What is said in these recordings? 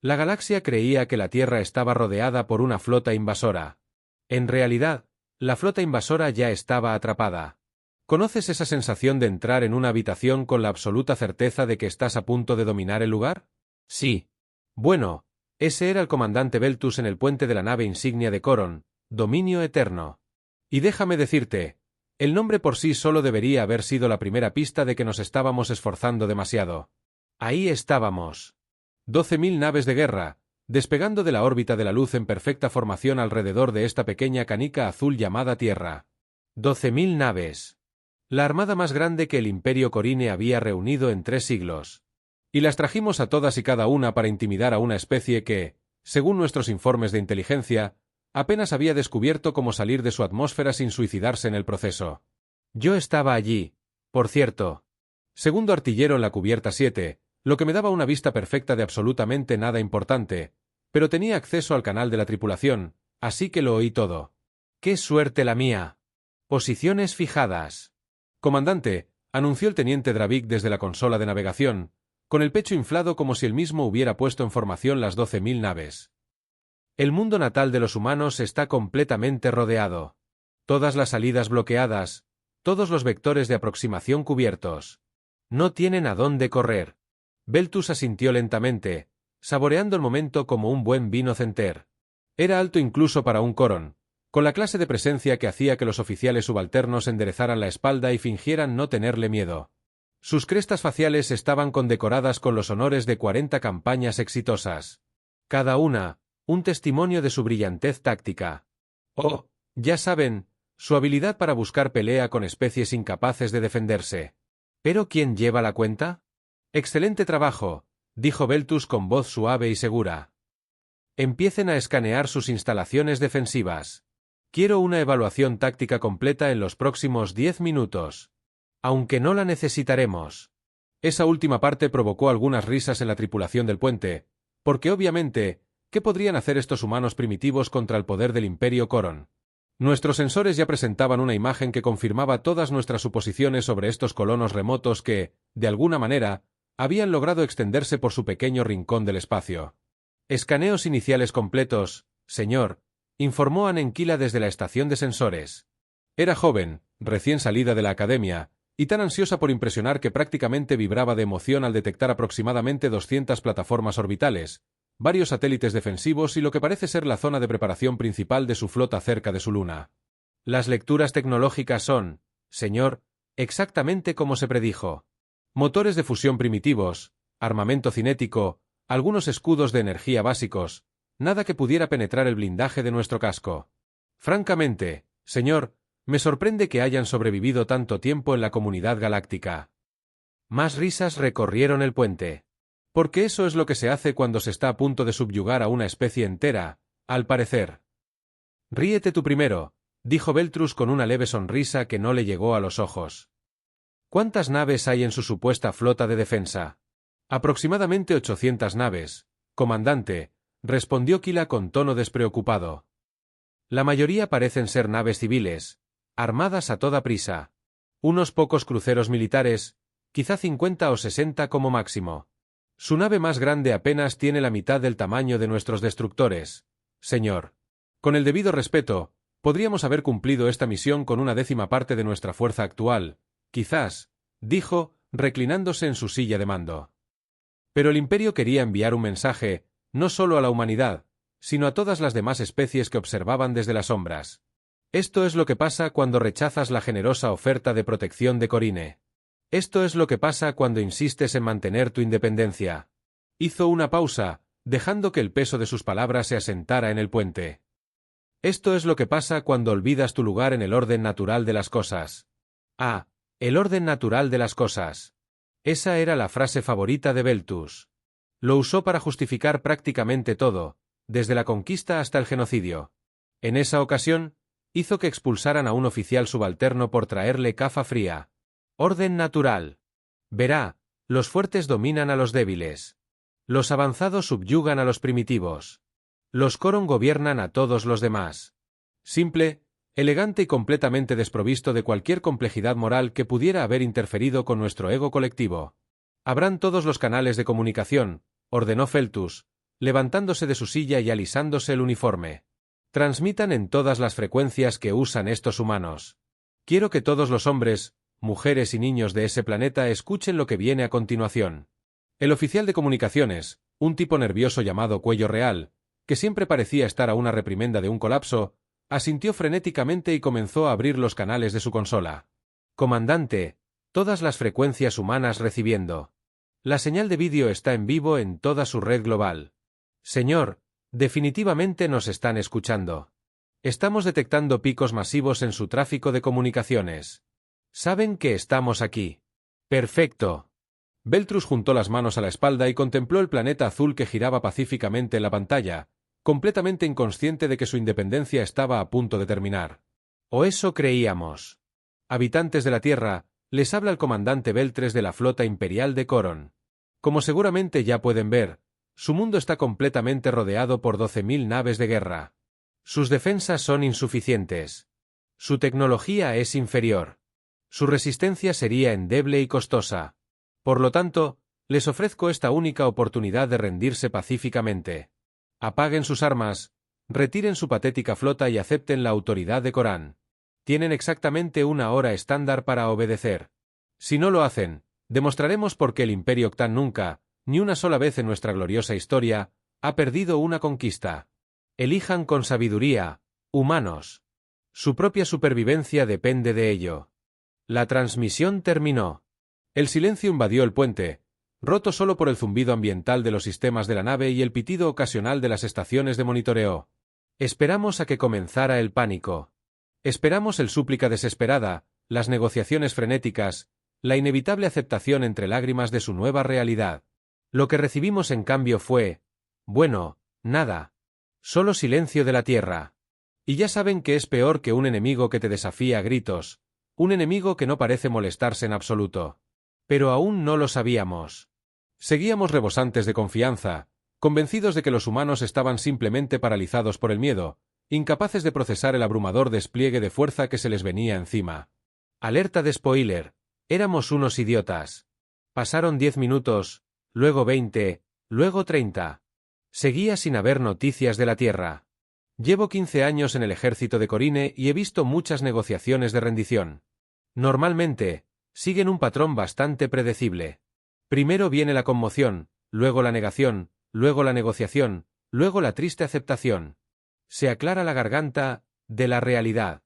La galaxia creía que la Tierra estaba rodeada por una flota invasora. En realidad, la flota invasora ya estaba atrapada. ¿Conoces esa sensación de entrar en una habitación con la absoluta certeza de que estás a punto de dominar el lugar? Sí. Bueno, ese era el comandante Beltus en el puente de la nave insignia de Coron, Dominio Eterno. Y déjame decirte, el nombre por sí solo debería haber sido la primera pista de que nos estábamos esforzando demasiado. Ahí estábamos. 12.000 naves de guerra, despegando de la órbita de la luz en perfecta formación alrededor de esta pequeña canica azul llamada Tierra. 12.000 naves. La armada más grande que el Imperio Corine había reunido en 3 siglos. Y las trajimos a todas y cada una para intimidar a una especie que, según nuestros informes de inteligencia, apenas había descubierto cómo salir de su atmósfera sin suicidarse en el proceso. Yo estaba allí, por cierto. Segundo artillero en la cubierta 7, lo que me daba una vista perfecta de absolutamente nada importante, pero tenía acceso al canal de la tripulación, así que lo oí todo. ¡Qué suerte la mía! Posiciones fijadas. Comandante, anunció el teniente Dravik desde la consola de navegación, con el pecho inflado como si él mismo hubiera puesto en formación las 12.000 naves. El mundo natal de los humanos está completamente rodeado. Todas las salidas bloqueadas, todos los vectores de aproximación cubiertos. No tienen a dónde correr. Beltus asintió lentamente, saboreando el momento como un buen vino Center. Era alto incluso para un Coron, con la clase de presencia que hacía que los oficiales subalternos enderezaran la espalda y fingieran no tenerle miedo. Sus crestas faciales estaban condecoradas con los honores de 40 campañas exitosas. Cada una, un testimonio de su brillantez táctica. Oh, ya saben, su habilidad para buscar pelea con especies incapaces de defenderse. ¿Pero quién lleva la cuenta? Excelente trabajo, dijo Beltus con voz suave y segura. Empiecen a escanear sus instalaciones defensivas. Quiero una evaluación táctica completa en los próximos 10 minutos. Aunque no la necesitaremos. Esa última parte provocó algunas risas en la tripulación del puente, porque obviamente, ¿qué podrían hacer estos humanos primitivos contra el poder del Imperio Coron? Nuestros sensores ya presentaban una imagen que confirmaba todas nuestras suposiciones sobre estos colonos remotos que, de alguna manera, habían logrado extenderse por su pequeño rincón del espacio. Escaneos iniciales completos, señor, informó Anenquila desde la estación de sensores. Era joven, recién salida de la academia, y tan ansiosa por impresionar que prácticamente vibraba de emoción al detectar aproximadamente 200 plataformas orbitales, varios satélites defensivos y lo que parece ser la zona de preparación principal de su flota cerca de su luna. Las lecturas tecnológicas son, señor, exactamente como se predijo. Motores de fusión primitivos, armamento cinético, algunos escudos de energía básicos, nada que pudiera penetrar el blindaje de nuestro casco. Francamente, señor, me sorprende que hayan sobrevivido tanto tiempo en la comunidad galáctica. Más risas recorrieron el puente. Porque eso es lo que se hace cuando se está a punto de subyugar a una especie entera, al parecer. Ríete tú primero, dijo Beltrus con una leve sonrisa que no le llegó a los ojos. ¿Cuántas naves hay en su supuesta flota de defensa? Aproximadamente 800 naves, comandante, respondió Kila con tono despreocupado. La mayoría parecen ser naves civiles, armadas a toda prisa. Unos pocos cruceros militares, quizá 50 o 60 como máximo. Su nave más grande apenas tiene la mitad del tamaño de nuestros destructores, señor. Con el debido respeto, podríamos haber cumplido esta misión con una 10ª parte de nuestra fuerza actual, quizás, dijo, reclinándose en su silla de mando. Pero el Imperio quería enviar un mensaje, no solo a la humanidad, sino a todas las demás especies que observaban desde las sombras. Esto es lo que pasa cuando rechazas la generosa oferta de protección de Corine. Esto es lo que pasa cuando insistes en mantener tu independencia. Hizo una pausa, dejando que el peso de sus palabras se asentara en el puente. Esto es lo que pasa cuando olvidas tu lugar en el orden natural de las cosas. Ah, el orden natural de las cosas. Esa era la frase favorita de Beltus. Lo usó para justificar prácticamente todo, desde la conquista hasta el genocidio. En esa ocasión, hizo que expulsaran a un oficial subalterno por traerle cafa fría. Orden natural. Verá, los fuertes dominan a los débiles. Los avanzados subyugan a los primitivos. Los Coron gobiernan a todos los demás. Simple, elegante y completamente desprovisto de cualquier complejidad moral que pudiera haber interferido con nuestro ego colectivo. Abran todos los canales de comunicación, ordenó Feltus, levantándose de su silla y alisándose el uniforme. Transmitan en todas las frecuencias que usan estos humanos. Quiero que todos los hombres, mujeres y niños de ese planeta escuchen lo que viene a continuación. El oficial de comunicaciones, un tipo nervioso llamado Cuello Real, que siempre parecía estar a una reprimenda de un colapso, asintió frenéticamente y comenzó a abrir los canales de su consola. Comandante, todas las frecuencias humanas recibiendo. La señal de vídeo está en vivo en toda su red global. Señor, definitivamente nos están escuchando. Estamos detectando picos masivos en su tráfico de comunicaciones. Saben que estamos aquí. Perfecto. Beltrus juntó las manos a la espalda y contempló el planeta azul que giraba pacíficamente en la pantalla, completamente inconsciente de que su independencia estaba a punto de terminar. O eso creíamos. Habitantes de la Tierra, les habla el comandante Beltres de la flota imperial de Coron. Como seguramente ya pueden ver, su mundo está completamente rodeado por 12.000 naves de guerra. Sus defensas son insuficientes. Su tecnología es inferior. Su resistencia sería endeble y costosa. Por lo tanto, les ofrezco esta única oportunidad de rendirse pacíficamente. Apaguen sus armas, retiren su patética flota y acepten la autoridad de Corán. Tienen exactamente una hora estándar para obedecer. Si no lo hacen, demostraremos por qué el Imperio Octán nunca, ni una sola vez en nuestra gloriosa historia, ha perdido una conquista. Elijan con sabiduría, humanos. Su propia supervivencia depende de ello. La transmisión terminó. El silencio invadió el puente, roto solo por el zumbido ambiental de los sistemas de la nave y el pitido ocasional de las estaciones de monitoreo. Esperamos a que comenzara el pánico. Esperamos el súplica desesperada, las negociaciones frenéticas, la inevitable aceptación entre lágrimas de su nueva realidad. Lo que recibimos en cambio fue, bueno, nada. Solo silencio de la Tierra. Y ya saben que es peor que un enemigo que te desafía a gritos, un enemigo que no parece molestarse en absoluto. Pero aún no lo sabíamos. Seguíamos rebosantes de confianza, convencidos de que los humanos estaban simplemente paralizados por el miedo, incapaces de procesar el abrumador despliegue de fuerza que se les venía encima. Alerta de spoiler. Éramos unos idiotas. Pasaron 10 minutos, luego 20, luego 30. Seguía sin haber noticias de la Tierra. Llevo 15 años en el ejército de Corine y he visto muchas negociaciones de rendición. Normalmente, siguen un patrón bastante predecible. Primero viene la conmoción, luego la negación, luego la negociación, luego la triste aceptación. Se aclara la garganta de la realidad.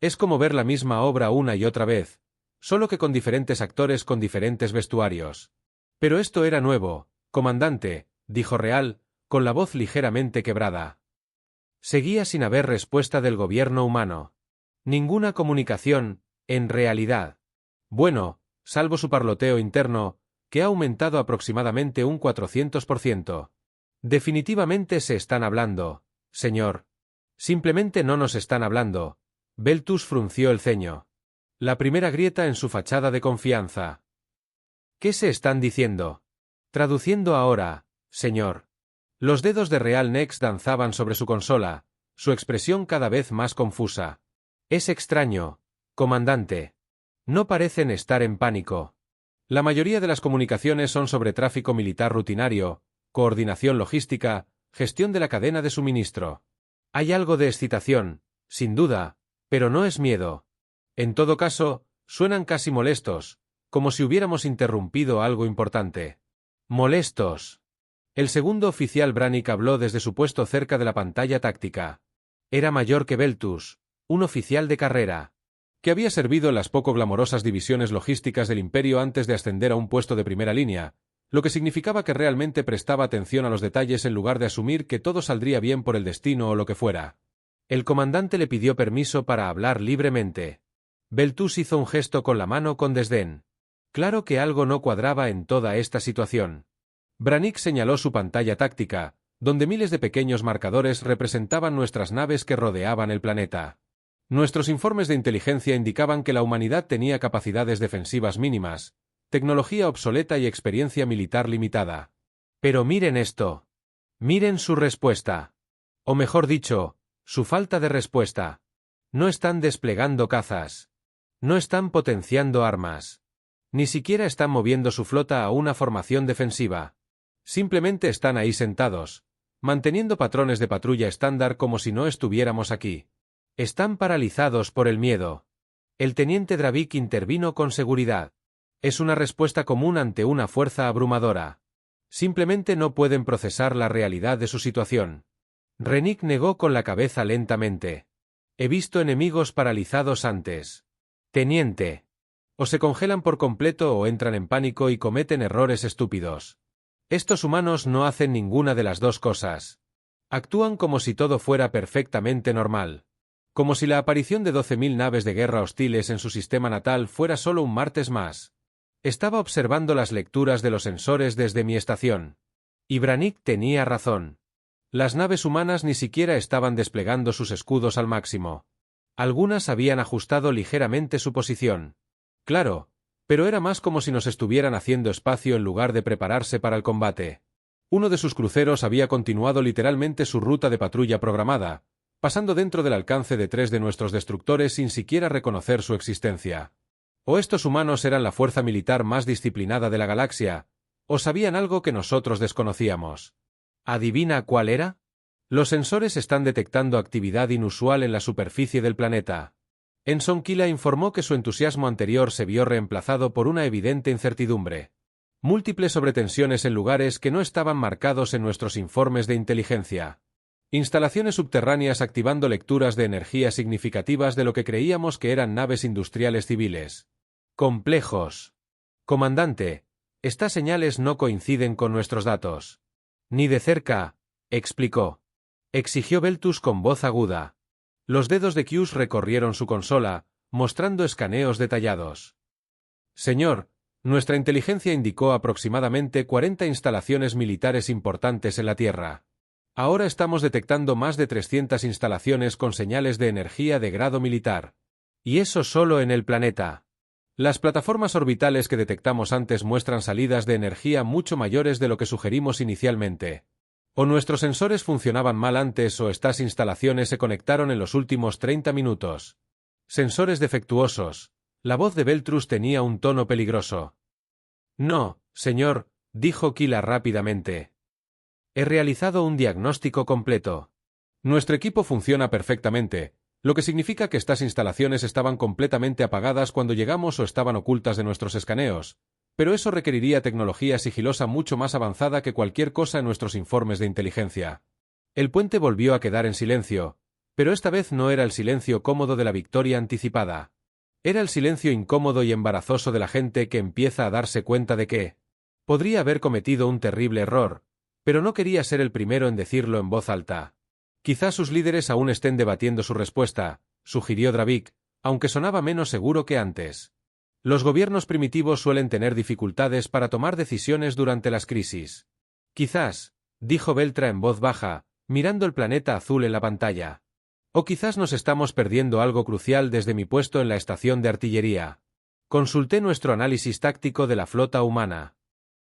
Es como ver la misma obra una y otra vez, solo que con diferentes actores con diferentes vestuarios. Pero esto era nuevo, comandante, dijo Real, con la voz ligeramente quebrada. Seguía sin haber respuesta del gobierno humano. Ninguna comunicación, en realidad. Bueno, salvo su parloteo interno, que ha aumentado aproximadamente un 400%. Definitivamente se están hablando, señor. Simplemente no nos están hablando. Beltus frunció el ceño. La primera grieta en su fachada de confianza. ¿Qué se están diciendo? Traduciendo ahora, señor. Los dedos de Real Nex danzaban sobre su consola, su expresión cada vez más confusa. Es extraño, comandante. No parecen estar en pánico. La mayoría de las comunicaciones son sobre tráfico militar rutinario, coordinación logística, gestión de la cadena de suministro. Hay algo de excitación, sin duda, pero no es miedo. En todo caso, suenan casi molestos, como si hubiéramos interrumpido algo importante. Molestos. El segundo oficial Brannick habló desde su puesto cerca de la pantalla táctica. Era mayor que Beltus, un oficial de carrera, que había servido en las poco glamorosas divisiones logísticas del Imperio antes de ascender a un puesto de primera línea, lo que significaba que realmente prestaba atención a los detalles en lugar de asumir que todo saldría bien por el destino o lo que fuera. El comandante le pidió permiso para hablar libremente. Beltus hizo un gesto con la mano con desdén. Claro que algo no cuadraba en toda esta situación. Brannick señaló su pantalla táctica, donde miles de pequeños marcadores representaban nuestras naves que rodeaban el planeta. Nuestros informes de inteligencia indicaban que la humanidad tenía capacidades defensivas mínimas, tecnología obsoleta y experiencia militar limitada. Pero miren esto. Miren su respuesta. O mejor dicho, su falta de respuesta. No están desplegando cazas. No están potenciando armas. Ni siquiera están moviendo su flota a una formación defensiva. Simplemente están ahí sentados, manteniendo patrones de patrulla estándar como si no estuviéramos aquí. Están paralizados por el miedo. El teniente Dravik intervino con seguridad. Es una respuesta común ante una fuerza abrumadora. Simplemente no pueden procesar la realidad de su situación. Rennick negó con la cabeza lentamente. He visto enemigos paralizados antes. Teniente. O se congelan por completo o entran en pánico y cometen errores estúpidos. Estos humanos no hacen ninguna de las dos cosas. Actúan como si todo fuera perfectamente normal. Como si la aparición de 12.000 naves de guerra hostiles en su sistema natal fuera solo un martes más. Estaba observando las lecturas de los sensores desde mi estación. Y Brannick tenía razón. Las naves humanas ni siquiera estaban desplegando sus escudos al máximo. Algunas habían ajustado ligeramente su posición. Claro, pero era más como si nos estuvieran haciendo espacio en lugar de prepararse para el combate. Uno de sus cruceros había continuado literalmente su ruta de patrulla programada, pasando dentro del alcance de 3 de nuestros destructores sin siquiera reconocer su existencia. O estos humanos eran la fuerza militar más disciplinada de la galaxia, o sabían algo que nosotros desconocíamos. ¿Adivina cuál era? Los sensores están detectando actividad inusual en la superficie del planeta. Ensign Kila informó que su entusiasmo anterior se vio reemplazado por una evidente incertidumbre. Múltiples sobretensiones en lugares que no estaban marcados en nuestros informes de inteligencia. Instalaciones subterráneas activando lecturas de energía significativas de lo que creíamos que eran naves industriales civiles. Complejos. Comandante, estas señales no coinciden con nuestros datos. Ni de cerca, explicó. Exigió Beltus con voz aguda. Los dedos de Q's recorrieron su consola, mostrando escaneos detallados. Señor, nuestra inteligencia indicó aproximadamente 40 instalaciones militares importantes en la Tierra. Ahora estamos detectando más de 300 instalaciones con señales de energía de grado militar. Y eso solo en el planeta. Las plataformas orbitales que detectamos antes muestran salidas de energía mucho mayores de lo que sugerimos inicialmente. O nuestros sensores funcionaban mal antes o estas instalaciones se conectaron en los últimos 30 minutos. Sensores defectuosos. La voz de Beltrus tenía un tono peligroso. No, señor, dijo Kila rápidamente. He realizado un diagnóstico completo. Nuestro equipo funciona perfectamente, lo que significa que estas instalaciones estaban completamente apagadas cuando llegamos o estaban ocultas de nuestros escaneos, pero eso requeriría tecnología sigilosa mucho más avanzada que cualquier cosa en nuestros informes de inteligencia. El puente volvió a quedar en silencio, pero esta vez no era el silencio cómodo de la victoria anticipada. Era el silencio incómodo y embarazoso de la gente que empieza a darse cuenta de que podría haber cometido un terrible error, pero no quería ser el primero en decirlo en voz alta. Quizás sus líderes aún estén debatiendo su respuesta, sugirió Dravik, aunque sonaba menos seguro que antes. Los gobiernos primitivos suelen tener dificultades para tomar decisiones durante las crisis. Quizás, dijo Beltra en voz baja, mirando el planeta azul en la pantalla. O quizás nos estamos perdiendo algo crucial desde mi puesto en la estación de artillería. Consulté nuestro análisis táctico de la flota humana.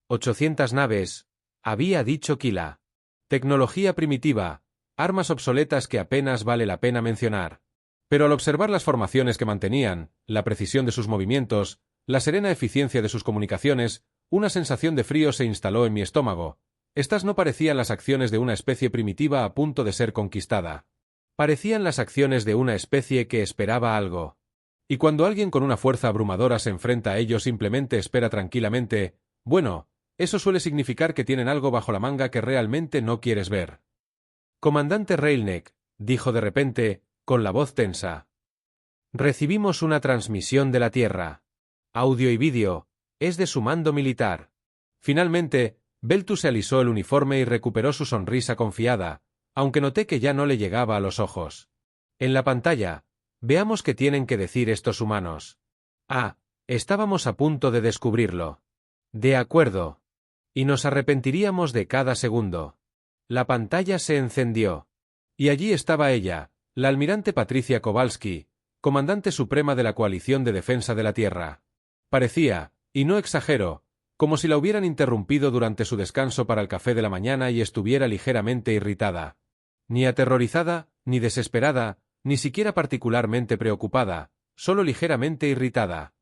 800 naves, había dicho Kila. Tecnología primitiva, armas obsoletas que apenas vale la pena mencionar. Pero al observar las formaciones que mantenían, la precisión de sus movimientos, la serena eficiencia de sus comunicaciones, una sensación de frío se instaló en mi estómago. Estas no parecían las acciones de una especie primitiva a punto de ser conquistada. Parecían las acciones de una especie que esperaba algo. Y cuando alguien con una fuerza abrumadora se enfrenta a ello simplemente espera tranquilamente, bueno, eso suele significar que tienen algo bajo la manga que realmente no quieres ver. Comandante Railneck, dijo de repente, con la voz tensa. Recibimos una transmisión de la Tierra. Audio y vídeo, es de su mando militar. Finalmente, Beltus se alisó el uniforme y recuperó su sonrisa confiada, aunque noté que ya no le llegaba a los ojos. En la pantalla, veamos qué tienen que decir estos humanos. Ah, estábamos a punto de descubrirlo. De acuerdo. Y nos arrepentiríamos de cada segundo. La pantalla se encendió. Y allí estaba ella, la almirante Patricia Kowalski, comandante suprema de la Coalición de Defensa de la Tierra. Parecía, y no exagero, como si la hubieran interrumpido durante su descanso para el café de la mañana y estuviera ligeramente irritada. Ni aterrorizada, ni desesperada, ni siquiera particularmente preocupada, solo ligeramente irritada.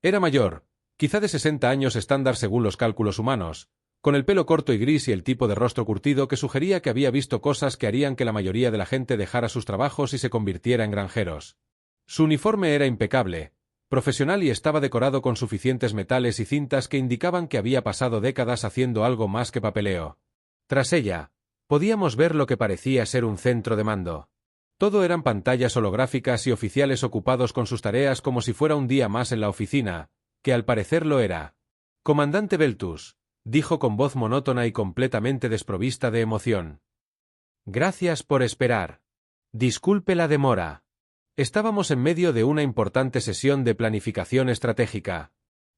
Era mayor, quizá de 60 años estándar según los cálculos humanos, con el pelo corto y gris y el tipo de rostro curtido que sugería que había visto cosas que harían que la mayoría de la gente dejara sus trabajos y se convirtiera en granjeros. Su uniforme era impecable, profesional y estaba decorado con suficientes metales y cintas que indicaban que había pasado décadas haciendo algo más que papeleo. Tras ella, podíamos ver lo que parecía ser un centro de mando. Todo eran pantallas holográficas y oficiales ocupados con sus tareas como si fuera un día más en la oficina, que al parecer lo era. «Comandante Beltus», dijo con voz monótona y completamente desprovista de emoción. «Gracias por esperar. Disculpe la demora. Estábamos en medio de una importante sesión de planificación estratégica.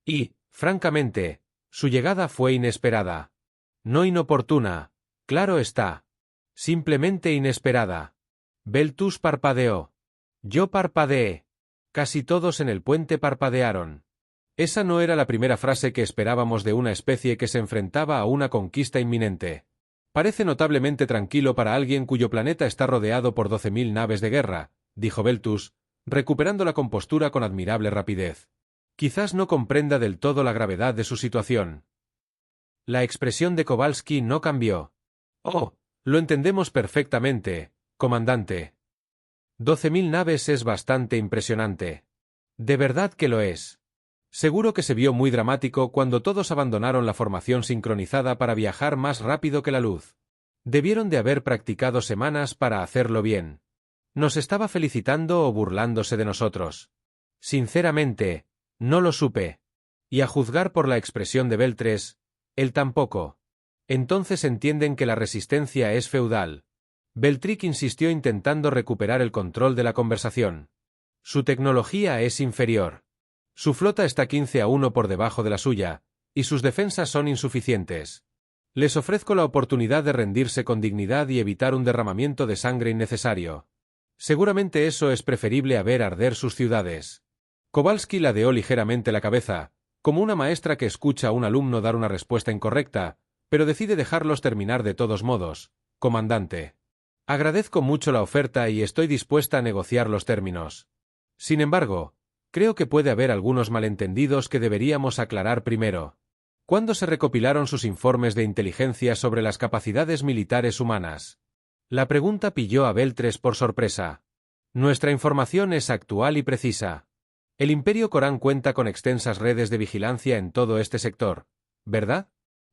Y, francamente, su llegada fue inesperada. No inoportuna, claro está. Simplemente inesperada». Beltus parpadeó. Yo parpadeé. Casi todos en el puente parpadearon. Esa no era la primera frase que esperábamos de una especie que se enfrentaba a una conquista inminente. Parece notablemente tranquilo para alguien cuyo planeta está rodeado por 12.000 naves de guerra, dijo Beltus, recuperando la compostura con admirable rapidez. Quizás no comprenda del todo la gravedad de su situación. La expresión de Kowalski no cambió. Oh, lo entendemos perfectamente, comandante. 12.000 naves es bastante impresionante. De verdad que lo es. Seguro que se vio muy dramático cuando todos abandonaron la formación sincronizada para viajar más rápido que la luz. Debieron de haber practicado semanas para hacerlo bien. ¿Nos estaba felicitando o burlándose de nosotros? Sinceramente, no lo supe. Y a juzgar por la expresión de Beltres, él tampoco. Entonces entienden que la resistencia es feudal. Beltrick insistió intentando recuperar el control de la conversación. Su tecnología es inferior. Su flota está 15-1 por debajo de la suya, y sus defensas son insuficientes. Les ofrezco la oportunidad de rendirse con dignidad y evitar un derramamiento de sangre innecesario. Seguramente eso es preferible a ver arder sus ciudades. Kowalski ladeó ligeramente la cabeza, como una maestra que escucha a un alumno dar una respuesta incorrecta, pero decide dejarlos terminar de todos modos. Comandante. Agradezco mucho la oferta y estoy dispuesta a negociar los términos. Sin embargo, creo que puede haber algunos malentendidos que deberíamos aclarar primero. ¿Cuándo se recopilaron sus informes de inteligencia sobre las capacidades militares humanas? La pregunta pilló a Beltres por sorpresa. Nuestra información es actual y precisa. El Imperio Corán cuenta con extensas redes de vigilancia en todo este sector, ¿verdad?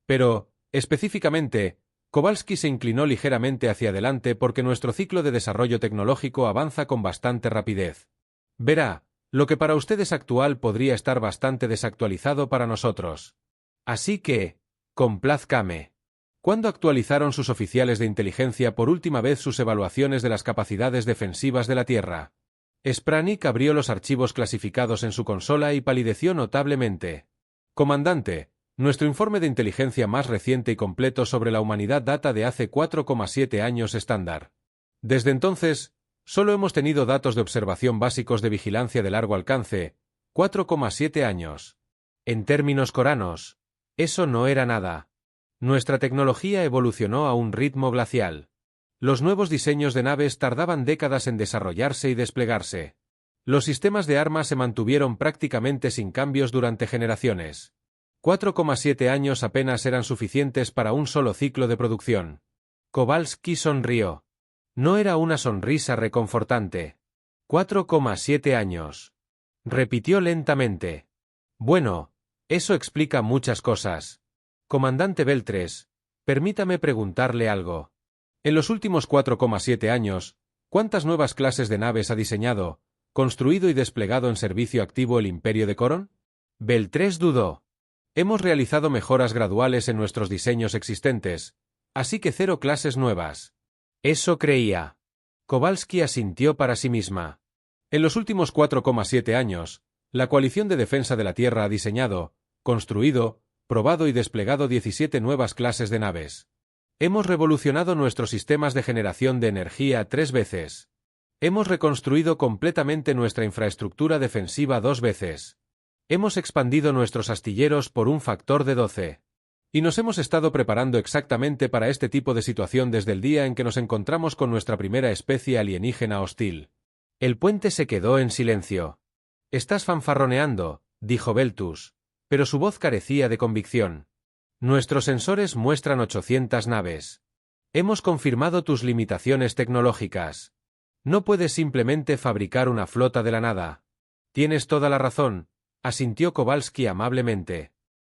Pero, específicamente, Kowalski se inclinó ligeramente hacia adelante porque nuestro ciclo de desarrollo tecnológico avanza con bastante rapidez. Verá, lo que para usted es actual podría estar bastante desactualizado para nosotros. Así que, complázcame. ¿Cuándo actualizaron sus oficiales de inteligencia por última vez sus evaluaciones de las capacidades defensivas de la Tierra? Spranik abrió los archivos clasificados en su consola y palideció notablemente. Comandante, nuestro informe de inteligencia más reciente y completo sobre la humanidad data de hace 4,7 años estándar. Desde entonces, solo hemos tenido datos de observación básicos de vigilancia de largo alcance, 4,7 años. En términos coranos, eso no era nada. Nuestra tecnología evolucionó a un ritmo glacial. Los nuevos diseños de naves tardaban décadas en desarrollarse y desplegarse. Los sistemas de armas se mantuvieron prácticamente sin cambios durante generaciones. 4,7 años apenas eran suficientes para un solo ciclo de producción. Kowalski sonrió. No era una sonrisa reconfortante. 4,7 años. Repitió lentamente. Bueno, eso explica muchas cosas. Comandante Beltres, permítame preguntarle algo. En los últimos 4,7 años, ¿cuántas nuevas clases de naves ha diseñado, construido y desplegado en servicio activo el Imperio de Coron? Beltres dudó. Hemos realizado mejoras graduales en nuestros diseños existentes, así que 0 clases nuevas. Eso creía. Kowalski asintió para sí misma. En los últimos 4,7 años, la Coalición de Defensa de la Tierra ha diseñado, construido, probado y desplegado 17 nuevas clases de naves. Hemos revolucionado nuestros sistemas de generación de energía 3 veces. Hemos reconstruido completamente nuestra infraestructura defensiva 2 veces. Hemos expandido nuestros astilleros por un factor de 12. Y nos hemos estado preparando exactamente para este tipo de situación desde el día en que nos encontramos con nuestra primera especie alienígena hostil. El puente se quedó en silencio. Estás fanfarroneando, dijo Beltus, pero su voz carecía de convicción. Nuestros sensores muestran 800 naves. Hemos confirmado tus limitaciones tecnológicas. No puedes simplemente fabricar una flota de la nada. Tienes toda la razón, asintió Kowalski amablemente.